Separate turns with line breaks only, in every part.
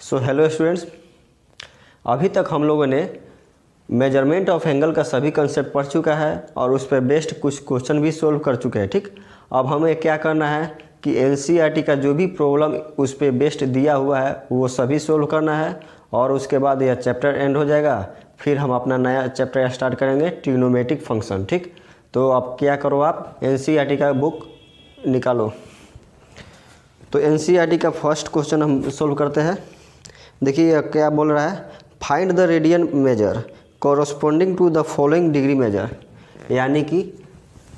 So hello students, अभी तक हम लोगों ने मेजरमेंट ऑफ एंगल का सभी कंसेप्ट पढ़ चुका है और उस पर बेस्ड कुछ क्वेश्चन भी सोल्व कर चुके हैं। ठीक, अब हमें क्या करना है कि एनसीईआरटी का जो भी प्रॉब्लम उस पर बेस्ड दिया हुआ है वो सभी सोल्व करना है और उसके बाद यह चैप्टर एंड हो जाएगा। फिर हम अपना नया चैप्टर स्टार्ट करेंगे, ट्रिग्नोमेट्रिक फंक्शन। ठीक, तो अब क्या करो, आप एनसीईआरटी का बुक निकालो। तो एनसीईआरटी का फर्स्ट क्वेश्चन हम सोल्व करते हैं। देखिए क्या बोल रहा है, find the radian measure corresponding to the following degree measure. यानी कि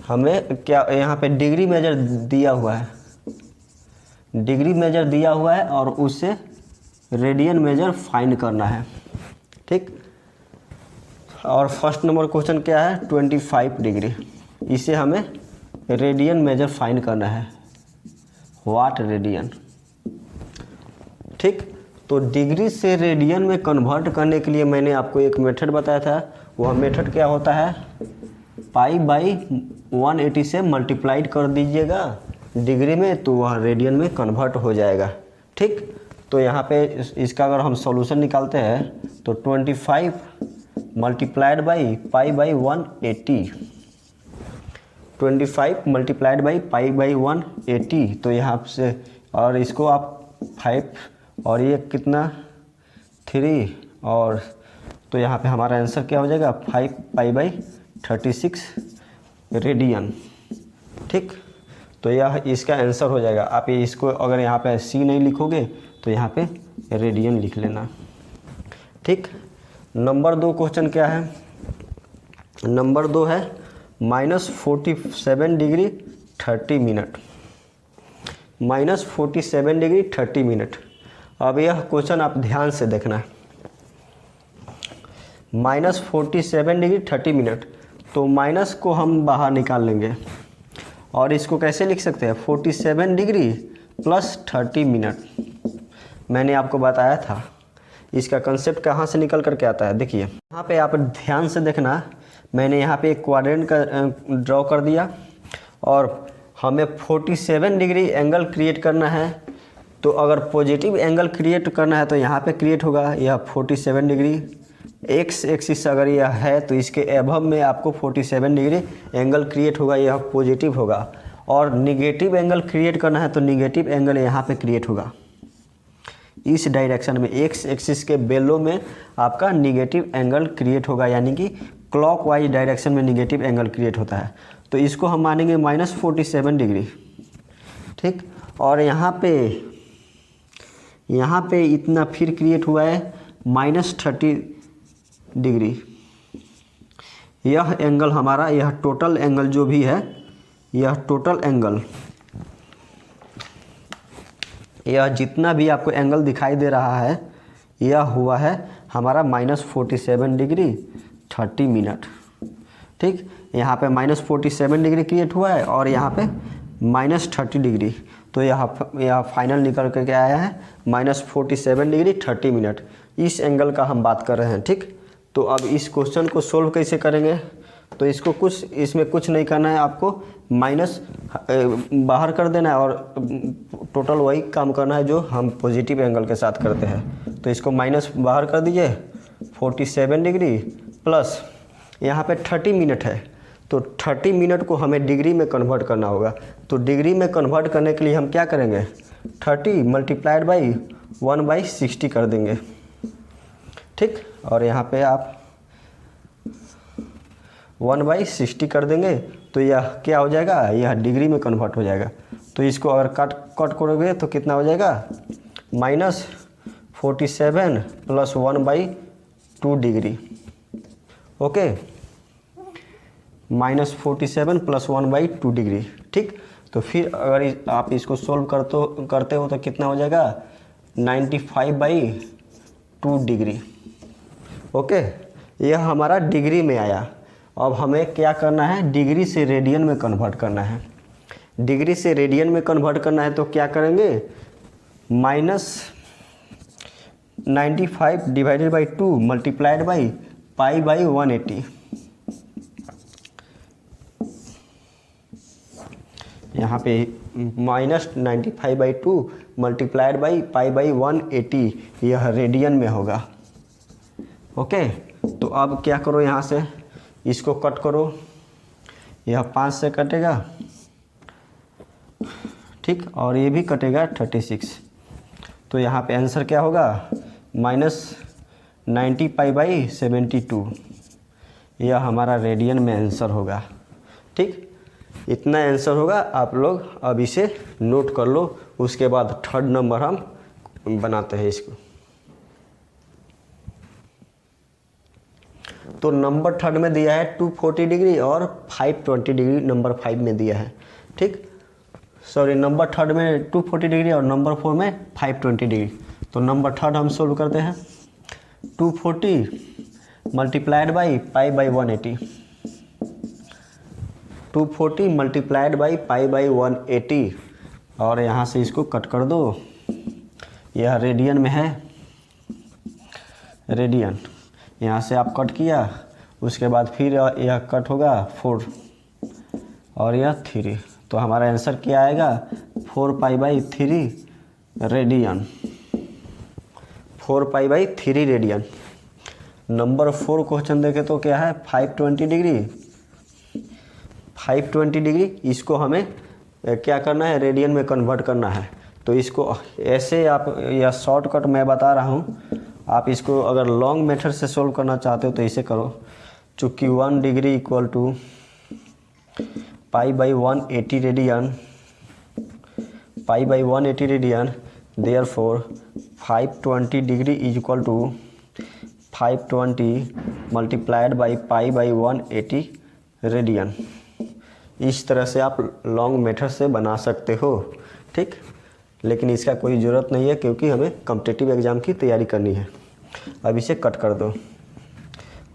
हमें क्या यहाँ पे डिग्री मेजर दिया हुआ है, डिग्री मेजर दिया हुआ है और उससे रेडियन मेजर फाइंड करना है। ठीक, और फर्स्ट नंबर क्वेश्चन क्या है, 25 डिग्री, इसे हमें रेडियन मेजर फाइंड करना है। What radian. ठीक, तो डिग्री से रेडियन में कन्वर्ट करने के लिए मैंने आपको एक मेथड बताया था। वह मेथड क्या होता है, पाई बाई 180 से मल्टीप्लाइड कर दीजिएगा डिग्री में, तो वह रेडियन में कन्वर्ट हो जाएगा। ठीक, तो यहाँ पे इसका अगर हम सॉल्यूशन निकालते हैं तो 25 multiplied by pi by 180, 25 multiplied by pi by 180, तो यहाँ से और इसको आप 5 और ये कितना 3 और तो यहाँ पे हमारा आंसर क्या हो जाएगा 5 पाई बाई 36 रेडियन। ठीक, तो यह इसका आंसर हो जाएगा। आप इसको अगर यहाँ पे सी नहीं लिखोगे तो यहाँ पे रेडियन लिख लेना। ठीक, नंबर 2 क्वेश्चन क्या है, नंबर 2 है -47 डिग्री 30 मिनट, -47 डिग्री 30 मिनट। अब यह क्वेश्चन आप ध्यान से देखना है, -47 डिग्री 30 मिनट, तो माइनस को हम बाहर निकाल लेंगे और इसको कैसे लिख सकते हैं, 47 डिग्री प्लस 30 मिनट। मैंने आपको बताया था इसका कंसेप्ट कहाँ से निकल करके आता है। देखिए यहाँ पे आप ध्यान से देखना, मैंने यहाँ पे एक क्वाड्रेंट का ड्रॉ कर दिया और हमें 47 डिग्री एंगल क्रिएट करना है। तो अगर पॉजिटिव एंगल क्रिएट करना है तो यहाँ पे क्रिएट होगा यह 47 डिग्री, एक्स एक्सिस अगर यह है तो इसके एबव में आपको 47 डिग्री एंगल क्रिएट होगा, यह पॉजिटिव होगा। और निगेटिव एंगल क्रिएट करना है तो निगेटिव एंगल यहाँ पे क्रिएट होगा इस डायरेक्शन में, एक्स एक्सिस के बेलो में आपका निगेटिव एंगल क्रिएट होगा, यानी कि क्लॉकवाइज डायरेक्शन में निगेटिव एंगल क्रिएट होता है। तो इसको हम मानेंगे -47 डिग्री। ठीक, और यहाँ पे इतना फिर क्रिएट हुआ है -30 डिग्री। यह एंगल हमारा, यह टोटल एंगल जो भी है, यह टोटल एंगल, यह जितना भी आपको एंगल दिखाई दे रहा है यह हुआ है हमारा -47 डिग्री 30 मिनट। ठीक, यहाँ पे -47 डिग्री क्रिएट हुआ है और यहाँ पे -30 डिग्री, तो यह फाइनल निकल करके आया है -47 डिग्री 30 मिनट। इस एंगल का हम बात कर रहे हैं। ठीक, तो अब इस क्वेश्चन को सोल्व कैसे करेंगे, तो इसमें कुछ नहीं करना है, आपको माइनस बाहर कर देना है और टोटल वही काम करना है जो हम पॉजिटिव एंगल के साथ करते हैं। तो इसको माइनस बाहर कर दीजिए, 47 डिग्री प्लस यहाँ पे 30 मिनट है, तो 30 मिनट को हमें डिग्री में कन्वर्ट करना होगा। तो डिग्री में कन्वर्ट करने के लिए हम क्या करेंगे, 30 मल्टीप्लाइड बाई 1/60 कर देंगे। ठीक, और यहाँ पे आप 1/60 कर देंगे तो यह क्या हो जाएगा, यह डिग्री में कन्वर्ट हो जाएगा। तो इसको अगर कट करोगे तो कितना हो जाएगा, -47 plus 1/2 degree. Okay, -47 plus 1/2 degree. ठीक, तो फिर अगर आप इसको सोल्व करते हो तो कितना हो जाएगा, 95/2 डिग्री। ओके, यह हमारा डिग्री में आया। अब हमें क्या करना है, डिग्री से रेडियन में कन्वर्ट करना है। डिग्री से रेडियन में कन्वर्ट करना है तो क्या करेंगे, -95 divided by 2 multiplied by pi by 180। यहाँ पे -95/2 मल्टीप्लाइड बाई पाई बाई 180, यह रेडियन में होगा। ओके, तो अब क्या करो, यहाँ से इसको कट करो, यह 5 से कटेगा, ठीक, और ये भी कटेगा 36। तो यहाँ पे आंसर क्या होगा, -90π/72, यह हमारा रेडियन में आंसर होगा। ठीक, इतना आंसर होगा। आप लोग अब इसे नोट कर लो, उसके बाद थर्ड नंबर हम बनाते हैं इसको। तो नंबर थर्ड में दिया है 240 डिग्री और 520 डिग्री नंबर 5 में दिया है। ठीक, सॉरी, नंबर थर्ड में 240 डिग्री और नंबर 4 में 520 डिग्री। तो नंबर थर्ड हम सोल्व करते हैं। 240 multiplied by pi by 180, 240 multiplied by pi by 180, और यहाँ से इसको कट कर दो, यह रेडियन में है, रेडियन, यहाँ से आप कट किया, उसके बाद फिर यह कट होगा 4 और यह 3, तो हमारा आंसर क्या आएगा, 4π/3 रेडियन, 4π/3 रेडियन। नंबर 4 क्वेश्चन देखे तो क्या है, 520 डिग्री, 520 डिग्री, इसको हमें क्या करना है, रेडियन में कन्वर्ट करना है। तो इसको ऐसे आप, या शॉर्टकट मैं बता रहा हूँ, आप इसको अगर लॉन्ग मेथड से सोल्व करना चाहते हो तो इसे करो। चूँकि 1 degree equal to π/180 radian, π/180 radian, therefore 520 degree is equal to 520 multiplied by π/180 radian. इस तरह से आप लॉन्ग मेथड से बना सकते हो। ठीक, लेकिन इसका कोई ज़रूरत नहीं है क्योंकि हमें कॉम्पिटिटिव एग्ज़ाम की तैयारी करनी है। अब इसे कट कर दो,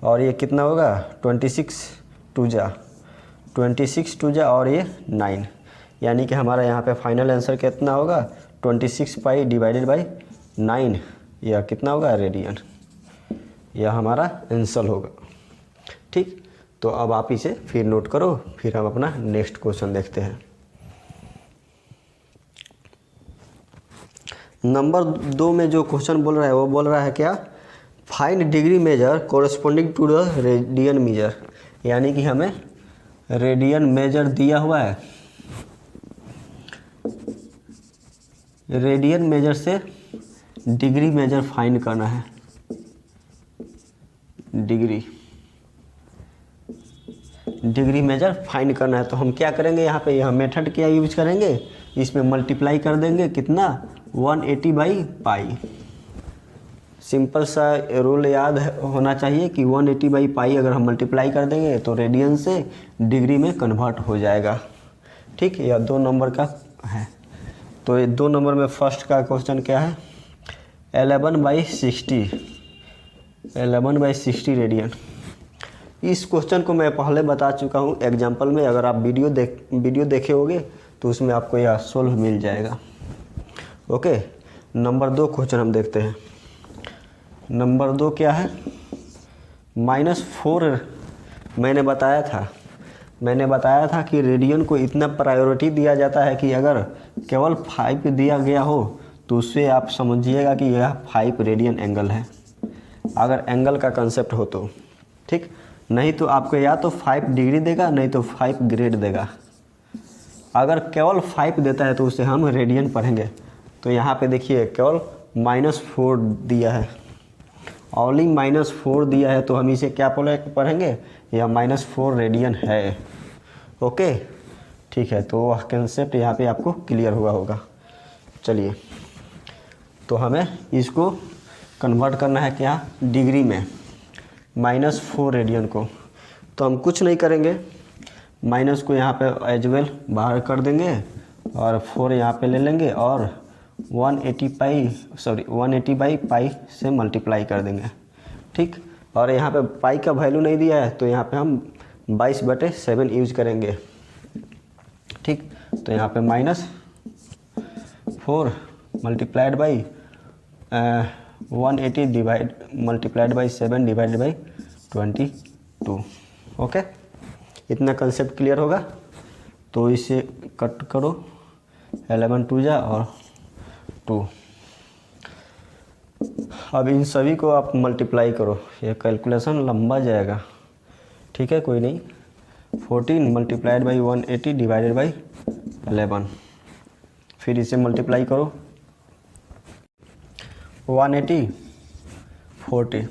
और ये कितना होगा, 26 2 जा और ये 9, यानी कि हमारा यहाँ पे फाइनल आंसर कितना होगा, 26π डिवाइडेड बाई 9, यह कितना होगा, रेडियन, यह हमारा आंसर होगा। ठीक, तो अब आप इसे फिर नोट करो, फिर हम अपना नेक्स्ट क्वेश्चन देखते हैं। नंबर 2 में जो क्वेश्चन बोल रहा है वो बोल रहा है क्या, find degree measure corresponding to the radian measure, यानी कि हमें रेडियन मेजर दिया हुआ है, रेडियन मेजर से डिग्री मेजर फाइंड करना है, डिग्री मेजर फाइंड करना है। तो हम क्या करेंगे, यहाँ पे यह मेथड क्या यूज करेंगे, इसमें मल्टीप्लाई कर देंगे, कितना, 180/π। सिंपल सा रूल याद होना चाहिए कि 180/π अगर हम मल्टीप्लाई कर देंगे तो रेडियन से डिग्री में कन्वर्ट हो जाएगा। ठीक, यह 2 नंबर का है। तो ये 2 नंबर में फर्स्ट का क्वेश्चन क्या है, 11/60 रेडियन। इस क्वेश्चन को मैं पहले बता चुका हूँ एग्जाम्पल में, अगर आप वीडियो देखे होगे तो उसमें आपको यह सोल्व मिल जाएगा। ओके, नंबर 2 क्वेश्चन हम देखते हैं। नंबर 2 क्या है, -4, मैंने बताया था कि रेडियन को इतना प्रायोरिटी दिया जाता है कि अगर केवल 5 दिया गया हो तो उससे आप समझिएगा कि यह 5 रेडियन एंगल है, अगर एंगल का कंसेप्ट हो तो। ठीक, नहीं तो आपको या तो 5 डिग्री देगा, नहीं तो 5 ग्रेड देगा। अगर केवल 5 देता है तो उसे हम रेडियन पढ़ेंगे। तो यहाँ पे देखिए केवल -4 दिया है, ओनली -4 दिया है, तो हम इसे क्या पढ़ेंगे, यह -4 रेडियन है। ओके, ठीक है, तो वह कंसेप्ट यहाँ पे आपको क्लियर हुआ होगा। चलिए, तो हमें इसको कन्वर्ट करना है क्या, डिग्री में, -4 रेडियन को। तो हम कुछ नहीं करेंगे, माइनस को यहाँ पे एज वेल बाहर कर देंगे और 4 यहाँ पे ले लेंगे और 180/π से मल्टीप्लाई कर देंगे। ठीक, और यहाँ पे पाई का वैल्यू नहीं दिया है तो यहाँ पे हम 22/7 यूज करेंगे। ठीक, तो यहाँ पे -4 multiplied by 180 multiplied by 7 divided by 22। Okay, इतना कंसेप्ट क्लियर होगा। तो इसे कट करो, 11 टू जा और 2। अब इन सभी को आप मल्टीप्लाई करो, ये कैलकुलेशन लंबा जाएगा, ठीक है, कोई नहीं। 14 मल्टीप्लाइड बाई 180 डिवाइडेड बाई 11, फिर इसे मल्टीप्लाई करो। 180 40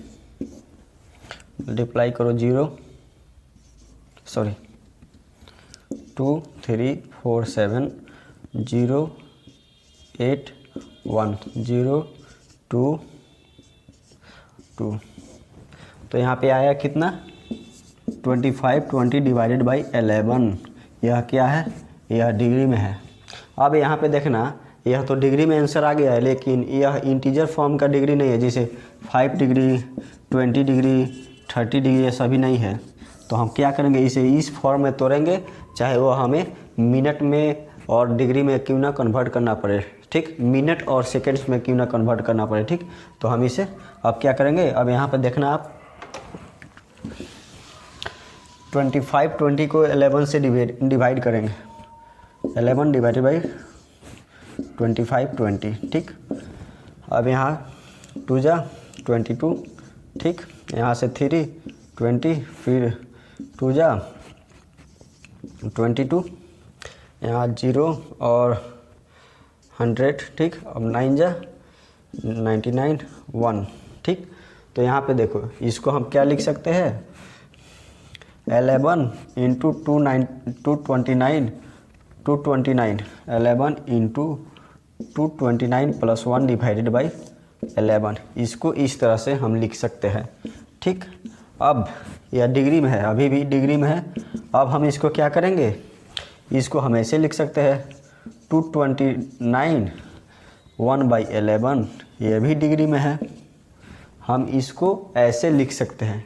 मल्टीप्लाई करो 2 3 4 7 0 8 1 0 2 2। तो यहाँ पे आया कितना 25 20 डिवाइडेड बाई 11। यह क्या है, यह डिग्री में है। अब यहाँ पे देखना, यह तो डिग्री में आंसर आ गया है, लेकिन यह इंटीजर फॉर्म का डिग्री नहीं है, जैसे 5 डिग्री 20 डिग्री 30 डिग्री ये सभी नहीं है। तो हम क्या करेंगे, इसे इस फॉर्म में तोड़ेंगे, चाहे वो हमें मिनट में और डिग्री में क्यों ना कन्वर्ट करना पड़े, ठीक, मिनट और सेकेंड्स में क्यों ना कन्वर्ट करना पड़े, ठीक। तो हम इसे अब क्या करेंगे, अब यहाँ पर देखना आप 25 20 को 11 से डिवाइड करेंगे, 11 डिवाइडेड बाई 25 20, ठीक। अब यहाँ 2 जा 22, ठीक, यहाँ से 3 20, फिर 2 जा 22, यहाँ 0 और 100, ठीक। अब 9 जा 99 1, ठीक। तो यहाँ पे देखो, इसको हम क्या लिख सकते हैं, 11 into 229 11 into 229 plus 1 divided by 11। इसको इस तरह से हम लिख सकते हैं, ठीक। अब यह डिग्री में है, अभी भी डिग्री में है। अब हम इसको क्या करेंगे, इसको हम ऐसे लिख सकते हैं 229 1/11, ये भी डिग्री में है, हम इसको ऐसे लिख सकते हैं,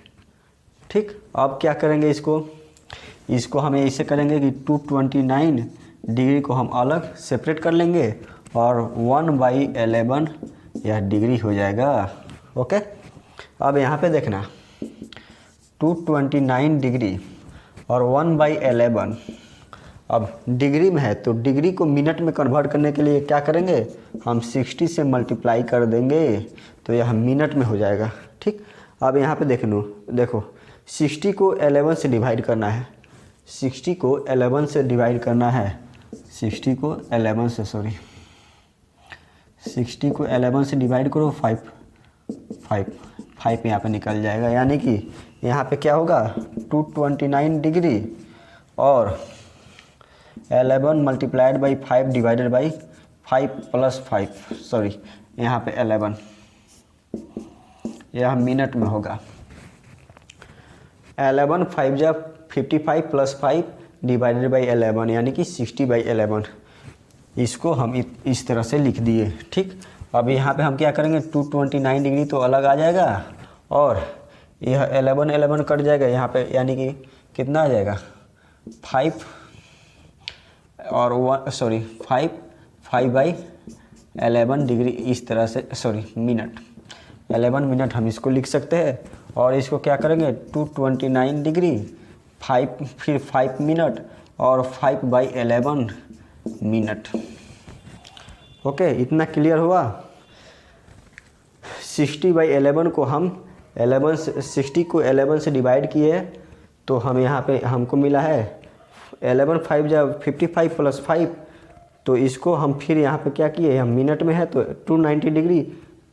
ठीक। अब क्या करेंगे, इसको हम ऐसे करेंगे कि 229 डिग्री को हम अलग सेपरेट कर लेंगे और 1/11 यह डिग्री हो जाएगा, ओके। अब यहाँ पे देखना 229 डिग्री और 1/11, अब डिग्री में है तो डिग्री को मिनट में कन्वर्ट करने के लिए क्या करेंगे, हम 60 से मल्टीप्लाई कर देंगे तो यह मिनट में हो जाएगा, ठीक। अब यहाँ पे देखो 60 को 11 से डिवाइड करना है, 60 को 11 से डिवाइड करना है, 60 को 11 से 60 को 11 से डिवाइड करो, 5 यहाँ पे निकल जाएगा, यानी कि यहाँ पे क्या होगा 229 डिग्री और 11 multiplied by 5 divided by 5 plus 5, यहाँ पे 11, यह मिनट में होगा। 11 5 जा 55 प्लस 5 डिवाइडेड बाई 11, यानी कि 60/11। इसको हम इस तरह से लिख दिए, ठीक। अब यहाँ पे हम क्या करेंगे, 229 डिग्री तो अलग आ जाएगा और यह 11 कट जाएगा यहाँ पे, यानी कि कितना आ जाएगा 5 और 5/11 डिग्री, इस तरह से मिनट, 11 मिनट हम इसको लिख सकते हैं। और इसको क्या करेंगे 229 डिग्री 5 मिनट और 5/11 मिनट, ओके। इतना क्लियर हुआ। 60/11 को हम 60 को 11 से डिवाइड किए तो हम यहाँ पे हमको मिला है 11 5 जा 55 प्लस 5, तो इसको हम फिर यहाँ पे क्या किए, हम मिनट में है तो 290 डिग्री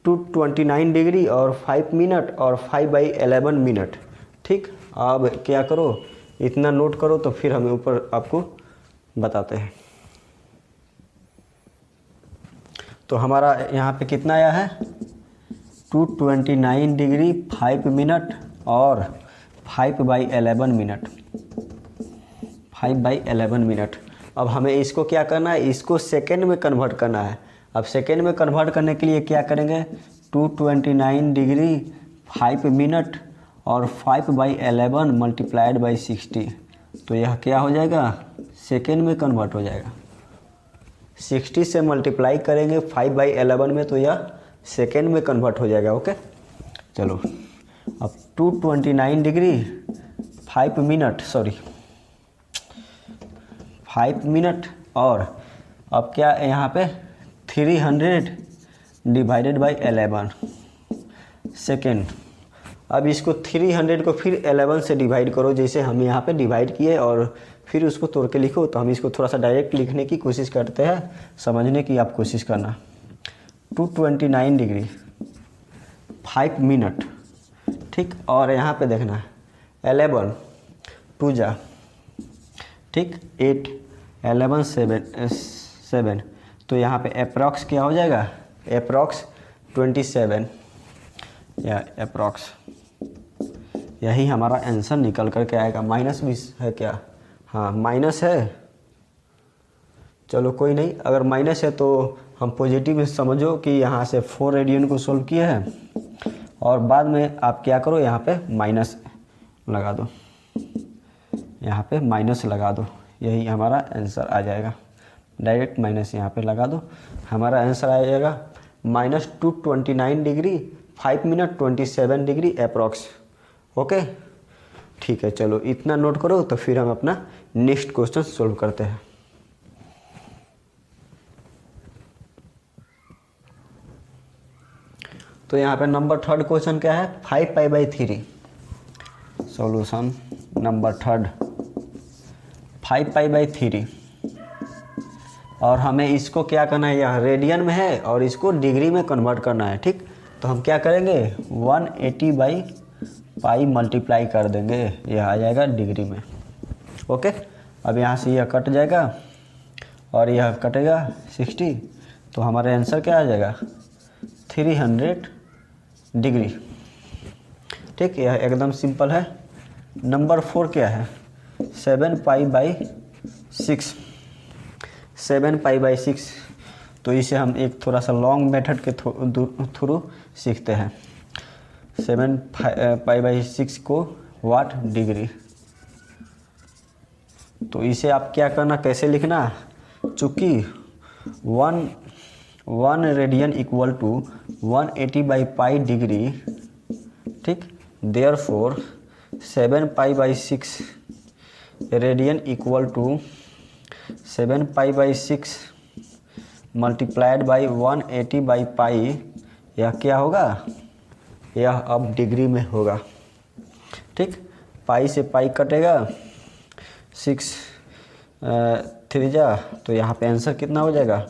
229 डिग्री और 5 मिनट और 5/11 मिनट, ठीक। अब क्या करो, इतना नोट करो तो फिर हमें ऊपर आपको बताते हैं। तो हमारा यहाँ पे कितना आया है 229 डिग्री 5 मिनट और 5/11 मिनट, 5/11 मिनट। अब हमें इसको क्या करना है, इसको सेकेंड में कन्वर्ट करना है। अब सेकेंड में कन्वर्ट करने के लिए क्या करेंगे, 229 डिग्री 5 मिनट और 5/11 मल्टीप्लाइड बाई 60, तो यह क्या हो जाएगा, सेकेंड में कन्वर्ट हो जाएगा। 60 से मल्टीप्लाई करेंगे 5/11 में तो यह सेकेंड में कन्वर्ट हो जाएगा, ओके। चलो अब 229 डिग्री 5 मिनट और अब क्या यहाँ पे 300 डिवाइडेड बाई 11 सेकेंड। अब इसको 300 को फिर 11 से डिवाइड करो, जैसे हम यहाँ पे डिवाइड किए, और फिर उसको तोड़ के लिखो। तो हम इसको थोड़ा सा डायरेक्ट लिखने की कोशिश करते हैं, समझने की आप कोशिश करना। 229 डिग्री 5 मिनट, ठीक। और यहाँ पे देखना 11 2 जा, ठीक, 8 11 7, तो यहाँ पे अप्रॉक्स क्या हो जाएगा, अप्रॉक्स 27 या अप्रॉक्स, यही हमारा आंसर निकल कर के आएगा। माइनस भी है क्या, हाँ माइनस है, चलो कोई नहीं। अगर माइनस है तो हम पॉजिटिव समझो कि यहाँ से 4 रेडियन को सोल्व किए हैं, और बाद में आप क्या करो, यहाँ पे माइनस लगा दो, यहाँ पे माइनस लगा दो, यही हमारा आंसर आ जाएगा। डायरेक्ट माइनस यहाँ पे लगा दो, हमारा आंसर आ जाएगा -229 degree 5 minute 27 degree approx. Okay, ठीक है, चलो इतना नोट करो, तो फिर हम अपना नेक्स्ट क्वेश्चन सोल्व करते हैं। तो यहाँ पे नंबर 3 क्वेश्चन क्या है, 5π/3। सॉल्यूशन नंबर 3 5π/3, और हमें इसको क्या करना है, यह रेडियन में है और इसको डिग्री में कन्वर्ट करना है, ठीक। तो हम क्या करेंगे, 180/π मल्टीप्लाई कर देंगे, यह आ जाएगा डिग्री में। ओके, अब यहाँ से यह कट जाएगा और यह कटेगा 60, तो हमारा आंसर क्या आ जाएगा, 300 डिग्री, ठीक। यह एकदम सिंपल है। नंबर 4 क्या है, 7π/6 7π/6, तो इसे हम एक थोड़ा सा लॉन्ग मेथड के थ्रू सीखते हैं। 7π/6 को वाट डिग्री, तो इसे आप क्या करना, कैसे लिखना, चूँकि 1 रेडियन इक्वल टू 180/π डिग्री, ठीक। Therefore 7π/6 radian equal to 7π/6 multiplied by 180/π, यह क्या होगा, यह अब डिग्री में होगा, ठीक। पाई से पाई कटेगा, 6 3 जा, तो यहाँ पे आंसर कितना हो जाएगा,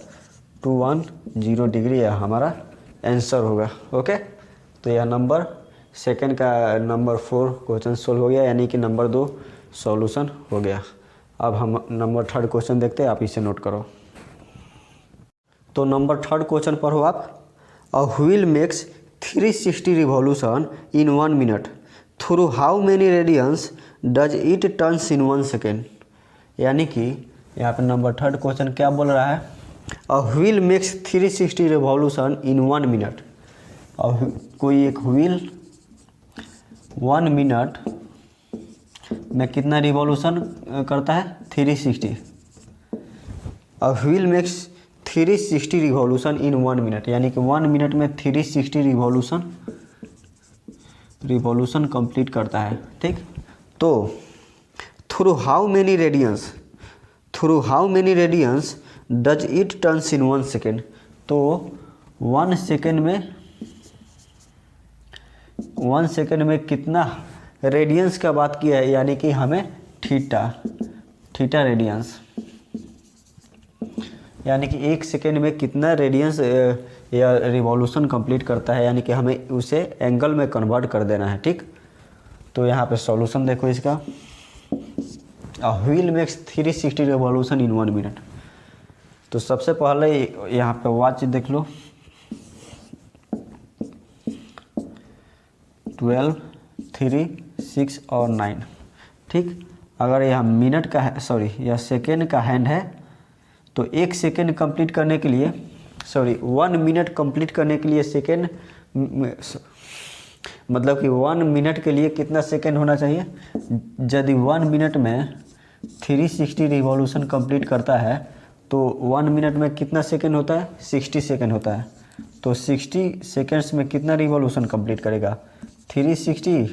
210 डिग्री, यह हमारा आंसर होगा। ओके, तो यह नंबर सेकंड का नंबर 4 क्वेश्चन सोल्व हो गया, यानी कि नंबर 2 सॉल्यूशन हो गया। अब हम नंबर 3 क्वेश्चन देखते हैं, आप इसे नोट करो। तो नंबर 3 क्वेश्चन पढ़ो आप। A wheel makes 360 revolution in 1 minute, through how many radians does it turns in 1 second. यानी कि यहाँ पे नंबर 3 क्वेश्चन क्या बोल रहा है, a wheel makes 360 revolution in 1 minute. और कोई एक व्हील 1 मिनट में कितना रिवॉल्यूशन करता है, 360। अ wheel makes 360 revolution in 1 minute, यानी कि 1 मिनट में 360 रिवॉल्यूशन कंप्लीट करता है, ठीक। तो through how many radians does it turns in 1 second. तो 1 सेकेंड में कितना रेडियंस का बात किया है, यानी कि हमें थीटा रेडियंस, यानी कि 1 सेकेंड में कितना रेडियंस या रिवॉल्यूशन कंप्लीट करता है, यानी कि हमें उसे एंगल में कन्वर्ट कर देना है, ठीक। तो यहाँ पे सॉल्यूशन देखो इसका, अ wheel makes 360 revolution in 1 minute. तो सबसे पहले यहाँ पे वॉच देख लो, 12 3 6 और 9, ठीक। अगर यह मिनट का है, सॉरी यह सेकेंड का हैंड है, तो 1 सेकेंड कंप्लीट करने के लिए, 1 मिनट कंप्लीट करने के लिए सेकेंड, मतलब कि 1 मिनट के लिए कितना सेकेंड होना चाहिए। यदि 1 मिनट में 360 रिवॉल्यूशन कंप्लीट करता है, तो 1 मिनट में कितना सेकेंड होता है, 60 सेकेंड होता है। तो 60 सेकेंड्स में कितना रिवॉल्यूशन कंप्लीट करेगा, 360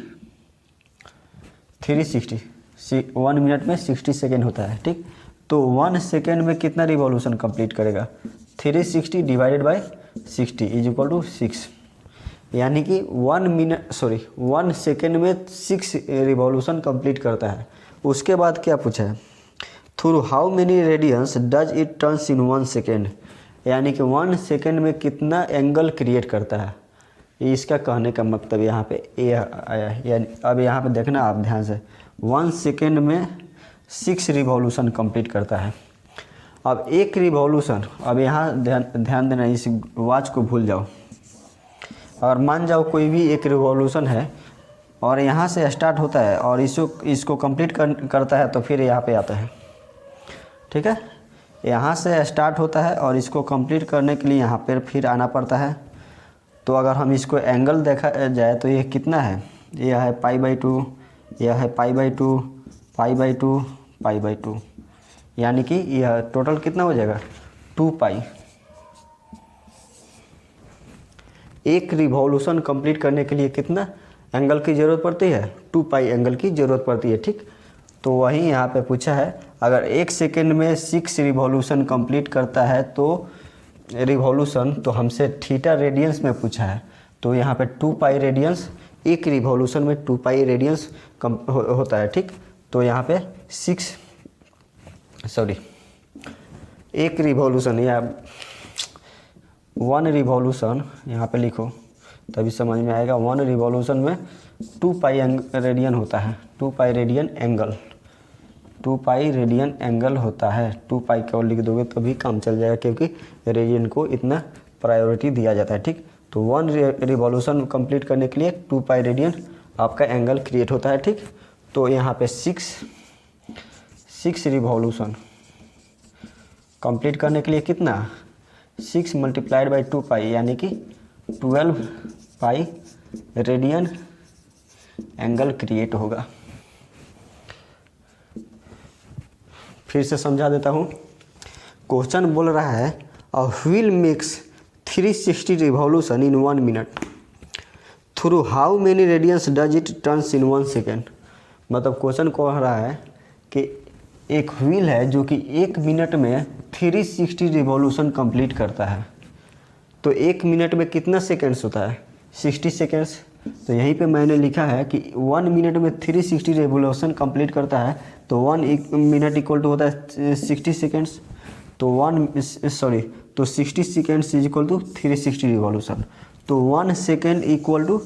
1 मिनट में 60 सेकेंड होता है, ठीक। तो 1 सेकेंड में कितना रिवॉल्यूशन कंप्लीट करेगा, 360 divided by 60 is equal to 6, यानी कि 1 सेकेंड में 6 रिवॉल्यूशन कंप्लीट करता है। उसके बाद क्या पूछा है, through how many radians does it turns in 1 second, यानी कि 1 सेकेंड में कितना एंगल क्रिएट करता है। इसका कहने का मतलब यहाँ पे ये आया है, यानी अब यहाँ पे देखना आप ध्यान से, 1 सेकेंड में 6 रिवॉल्यूशन कंप्लीट करता है। अब एक रिवॉल्यूशन, अब यहाँ ध्यान देना, इस वॉच को भूल जाओ। और मान जाओ कोई भी एक रिवॉल्यूशन है और यहाँ से स्टार्ट होता है और इसको कंप्लीट करता है, तो फिर यहाँ पे आता है, ठीक है। यहाँ से स्टार्ट होता है और इसको कंप्लीट करने के लिए यहाँ पर फिर आना पड़ता है। तो अगर हम इसको एंगल देखा जाए तो ये कितना है, यह है π/2, यह है π/2, π/2, π/2, यानी कि यह टोटल कितना हो जाएगा 2π। एक रिवॉल्यूशन कंप्लीट करने के लिए कितना एंगल की ज़रूरत पड़ती है, 2π एंगल की ज़रूरत पड़ती है, ठीक। तो वही यहाँ पे पूछा है, अगर 1 सेकेंड में 6 रिवॉल्यूशन कंप्लीट करता है तो रिवॉल्यूशन, तो हमसे थीटा रेडियंस में पूछा है, तो यहाँ पे 2π रेडियंस, एक रिवॉल्यूशन में 2π रेडियंस होता है, ठीक। तो यहाँ पे एक रिवॉल्यूशन या 1 रिवॉल्यूशन यहाँ पे लिखो तभी समझ में आएगा। 1 रिवॉल्यूशन में 2π रेडियन होता है, 2π रेडियन एंगल, 2π रेडियन एंगल होता है। 2π को लिख दोगे तो भी काम चल जाएगा, क्योंकि रेडियन को इतना प्रायोरिटी दिया जाता है, ठीक। तो 1 रिवॉल्यूशन कंप्लीट करने के लिए 2π रेडियन आपका एंगल क्रिएट होता है, ठीक। तो यहाँ पे 6 रिवॉल्यूशन कंप्लीट करने के लिए कितना, 6 मल्टीप्लाइड बाई 2π, यानी कि 12π रेडियन एंगल क्रिएट होगा। फिर से समझा देता हूँ। क्वेश्चन बोल रहा है a wheel makes 360 revolution in 1 minute, through how many radians does it turns in 1 second. मतलब क्वेश्चन कह रहा है कि एक व्हील है जो कि 1 मिनट में 360 रिवॉल्यूशन कंप्लीट करता है, तो 1 मिनट में कितना सेकेंड्स होता है, 60 सेकेंड्स। तो यहीं पे मैंने लिखा है कि 1 मिनट में 360 रिवॉल्यूशन कंप्लीट करता है, तो 1 मिनट इक्वल टू होता है 60 सेकेंड्स। तो 60 seconds is equal to 360 revolution. तो 1 second equal to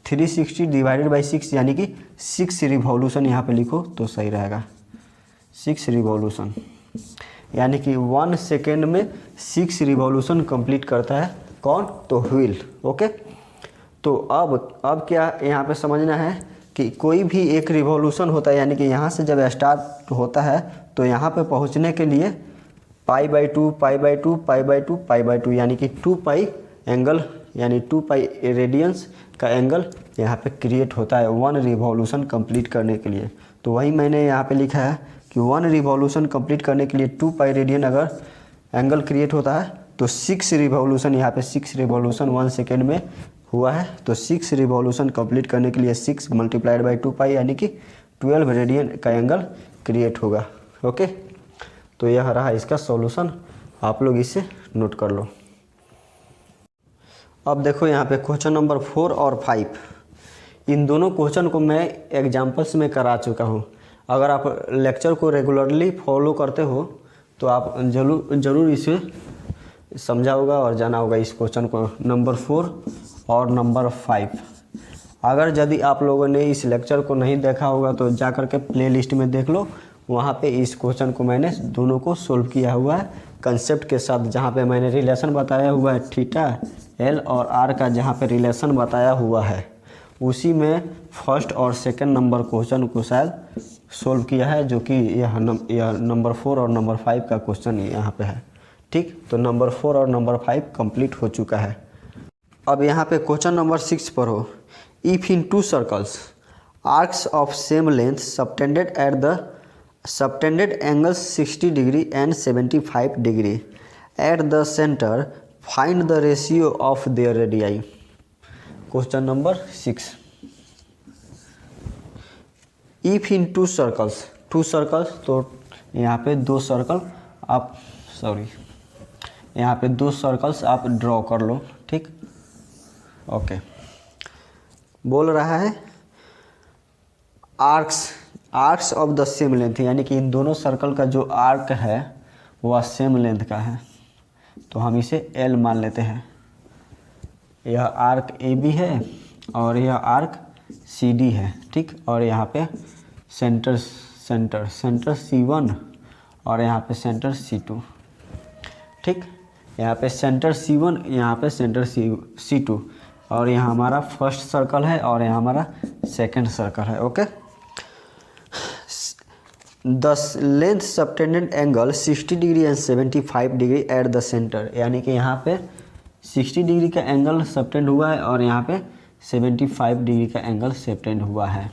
360 divided by 6, यानी कि 6 रिवॉल्यूशन यहाँ पे लिखो तो सही रहेगा, 6 रिवॉल्यूशन, यानी कि 1 सेकेंड में 6 रिवॉल्यूशन कंप्लीट करता है कौन, तो व्हील। ओके, तो अब क्या यहाँ पे समझना है कि कोई भी एक रिवॉल्यूशन होता है, यानी कि यहाँ से जब स्टार्ट होता है तो यहाँ पे पहुँचने के लिए π/2, π/2, π/2, π/2, यानी कि 2π एंगल, यानी 2π रेडियंस का एंगल यहाँ पे क्रिएट होता है 1 रिवॉल्यूशन कंप्लीट करने के लिए। तो वही मैंने यहाँ पे लिखा है कि 1 रिवॉल्यूशन कंप्लीट करने के लिए 2π रेडियन अगर एंगल क्रिएट होता है तो 6 रिवॉल्यूशन, यहाँ पे 6 रिवॉल्यूशन 1 सेकेंड में हुआ है, तो 6 रिवॉल्यूशन कंप्लीट करने के लिए 6 मल्टीप्लाइड बाई 2π, यानी कि 12 रेडियन का एंगल क्रिएट होगा। ओके, तो यह रहा इसका सॉल्यूशन, आप लोग इसे नोट कर लो। अब देखो यहाँ पे क्वेश्चन नंबर 4 और 5, इन दोनों क्वेश्चन को मैं एग्जाम्पल्स में करा चुका हूँ। अगर आप लेक्चर को रेगुलरली फॉलो करते हो तो आप ज़रूर इसे समझा होगा और जाना होगा इस क्वेश्चन को, नंबर 4 और नंबर 5। अगर यदि आप लोगों ने इस लेक्चर को नहीं देखा होगा तो जा कर के प्लेलिस्ट में देख लो, वहाँ पे इस क्वेश्चन को मैंने दोनों को सोल्व किया हुआ है कंसेप्ट के साथ, जहाँ पे मैंने रिलेशन बताया हुआ है थीटा एल और आर का, जहाँ पे रिलेशन बताया हुआ है उसी में फर्स्ट और सेकंड नंबर क्वेश्चन को शायद सोल्व किया है, जो कि यह नंबर 4 और नंबर 5 का क्वेश्चन यहाँ पे है। ठीक, तो नंबर 4 और नंबर 5 कंप्लीट हो चुका है। अब यहाँ पे क्वेश्चन नंबर 6 पर हो, if in 2 circles arcs of same length subtended angles 60 degree and 75 degree at the center, find the ratio of their radii। Question number 6, if in 2 circles, 2 circles तो यहाँ पे दो सर्कल आप यहाँ पे दो सर्कल्स आप ड्रॉ कर लो, ठीक। ओके, बोल रहा है arcs of the same length, यानी कि इन दोनों सर्कल का जो आर्क है वह सेम लेंथ का है, तो हम इसे L मान लेते हैं। यह आर्क AB है और यह आर्क CD है, ठीक। और यहाँ पे सेंटर C1 और यहाँ पे सेंटर C2, ठीक। यहाँ पे सेंटर C1, यहाँ पे सेंटर C2, और यहाँ हमारा फर्स्ट सर्कल है और यहाँ हमारा सेकंड सर्कल है। Okay, the length subtended angle 60 degree and 75 degree at the centre, यानी कि यहाँ पे 60 डिग्री का एंगल सबटेंड हुआ है और यहाँ पे 75 डिग्री का एंगल सबटेंड हुआ है,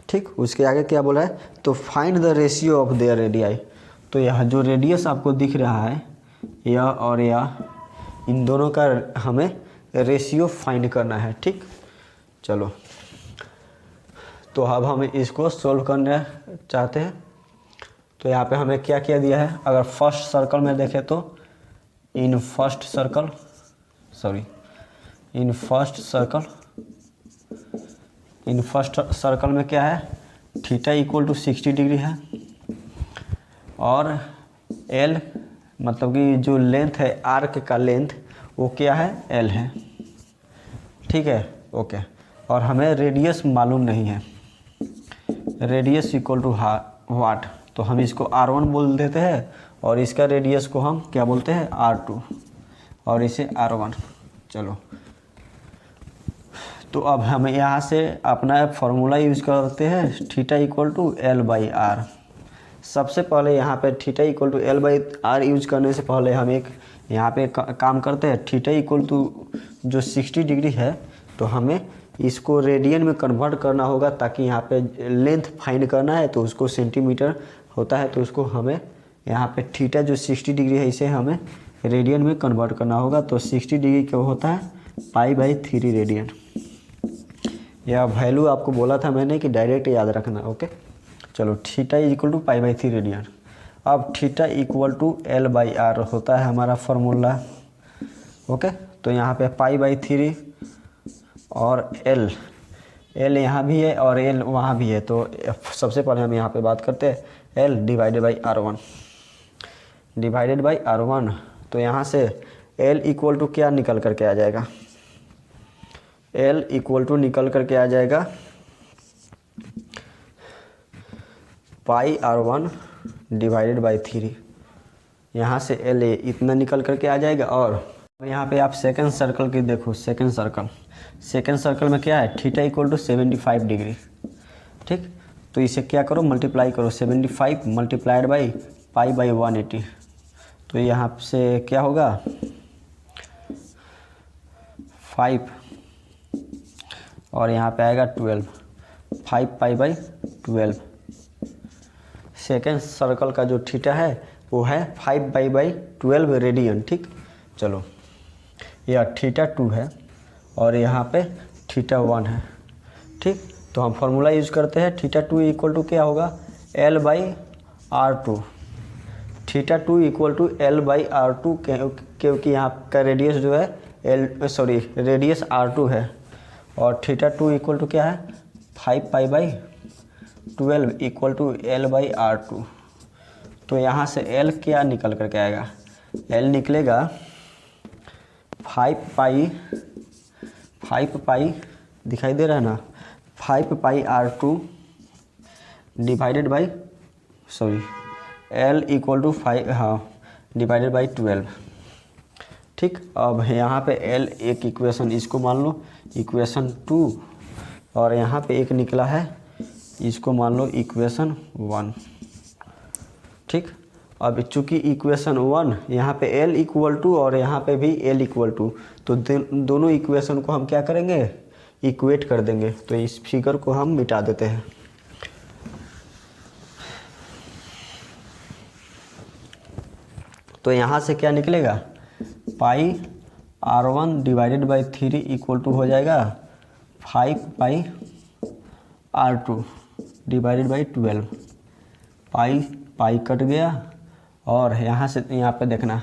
ठीक। उसके आगे क्या बोला है, तो find the ratio of their radii, तो यह जो रेडियस आपको दिख रहा है यह और यह, इन दोनों का हमें रेशियो फाइंड करना है, ठीक। चलो, तो अब हम इसको सॉल्व करना चाहते हैं। तो यहाँ पे हमें क्या क्या दिया है, अगर फर्स्ट सर्कल में देखें तो इन फर्स्ट सर्कल में क्या है, थीटा इक्वल टू 60 डिग्री है और L मतलब कि जो लेंथ है आर्क का लेंथ वो क्या है, L है, ठीक है। ओके, और हमें रेडियस मालूम नहीं है, रेडियस इक्वल टू वाट, तो हम इसको R1 बोल देते हैं और इसका रेडियस को हम क्या बोलते हैं, R2, और इसे R1। चलो, तो अब हम यहाँ से अपना फॉर्मूला यूज़ करते हैं, थीटा इक्वल टू L/R। सबसे पहले यहाँ पे theta equal to L/R use करने से पहले हम एक यहाँ पे काम करते हैं। थीटा इक्वल टू जो 60 डिग्री है तो हमें इसको रेडियन में कन्वर्ट करना होगा, ताकि यहाँ पे लेंथ फाइंड करना है तो उसको सेंटीमीटर होता है, तो उसको हमें यहाँ पे थीटा जो 60 डिग्री है इसे हमें रेडियन में कन्वर्ट करना होगा। तो 60 डिग्री क्या होता है, π/3 रेडियन। यह वैल्यू आपको बोला था मैंने कि डायरेक्ट याद रखना। ओके, चलो, थीटा इक्वल टू π/3 रेडियन। अब थीटा इक्वल टू L/R होता है हमारा फार्मूला। ओके, तो यहाँ पे π/3 और L यहाँ भी है और L वहाँ भी है, तो सबसे पहले हम यहाँ पे बात करते हैं L डिवाइडेड बाई R1। तो यहाँ से L इक्वल टू क्या निकल करके आ जाएगा, L इक्वल टू निकल करके आ जाएगा πR1 डिवाइडेड बाई 3। यहाँ से L इतना निकल करके आ जाएगा। और यहाँ पे आप सेकंड सर्कल की देखो, सेकंड सर्कल में क्या है, थीटा इक्वल टू 75 डिग्री। ठीक, तो इसे क्या करो, मल्टीप्लाई करो, 75 मल्टीप्लाइड बाई π/180। तो यहाँ से क्या होगा 5 और यहाँ पे आएगा 12, 5π/12। सेकेंड सर्कल का जो थीटा है वो है 5π/12 रेडियन। ठीक, चलो, यह थीटा 2 है और यहाँ पे थीटा 1 है। ठीक, तो हम फॉर्मूला यूज़ करते हैं, थीटा 2 इक्वल टू क्या होगा, L/R2। Theta 2 equal to L/R2, क्योंकि यहाँ का रेडियस जो है रेडियस R2 है, और थीटा 2 इक्वल टू क्या है 5π/12 इक्वल टू L/R2। तो यहाँ से L क्या निकल करके आएगा, L निकलेगा 5π दिखाई दे रहा है ना, 5πR2 divided by L equal to 5 divided by 12। ठीक, अब यहाँ पे L एक इक्वेशन, इसको मान लो इक्वेशन 2, और यहाँ पे एक निकला है, इसको मान लो इक्वेशन 1। ठीक, अब चूँकि इक्वेशन 1 यहाँ पे L इक्वल टू और यहाँ पे भी L इक्वल टू, तो दोनों इक्वेशन को हम क्या करेंगे, इक्वेट कर देंगे। तो इस फिगर को हम मिटा देते हैं। तो यहाँ से क्या निकलेगा, πR1 divided by 3 equal to हो जाएगा 5πR2 divided by 12। Pi cut गया और यहाँ से यहाँ पे देखना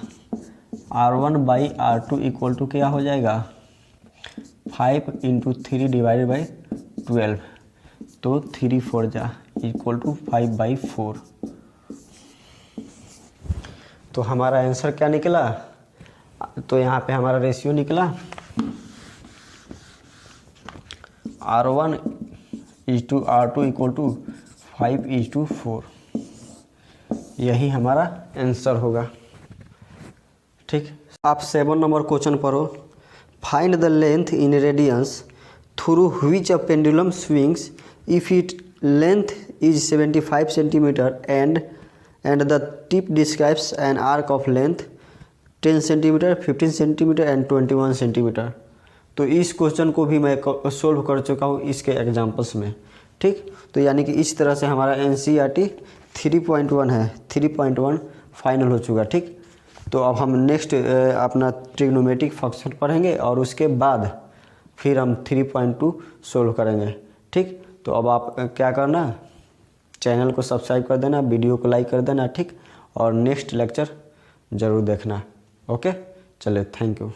R1/R2 इक्वल टू क्या हो जाएगा 5 × 3 डिवाइडेड बाई 12, तो 3 4 जा इक्वल टू 5/4। तो हमारा आंसर क्या निकला, तो यहाँ पे हमारा रेशियो निकला R1:R2 इक्वल टू 5:4। यही हमारा आंसर होगा। ठीक, आप 7 नंबर क्वेश्चन पढ़ो। Find the length in radiance through which a pendulum swings if it length is 75 centimetre and the tip describes an arc of length 10 centimetre, 15 centimetre and 21 centimetre. तो इस question को भी मैं solve कर चुका हूँ इसके एग्जांपल्स में। ठीक, तो यानी कि इस तरह से हमारा NCERT 3.1 है, 3.1 फाइनल हो चुका। ठीक, तो अब हम नेक्स्ट अपना ट्रिग्नोमेट्रिक फंक्शन पढ़ेंगे और उसके बाद फिर हम 3.2 सोल्व करेंगे। ठीक, तो अब आप क्या करना, चैनल को सब्सक्राइब कर देना, वीडियो को लाइक कर देना। ठीक, और नेक्स्ट लेक्चर ज़रूर देखना। ओके, चलिए, थैंक यू।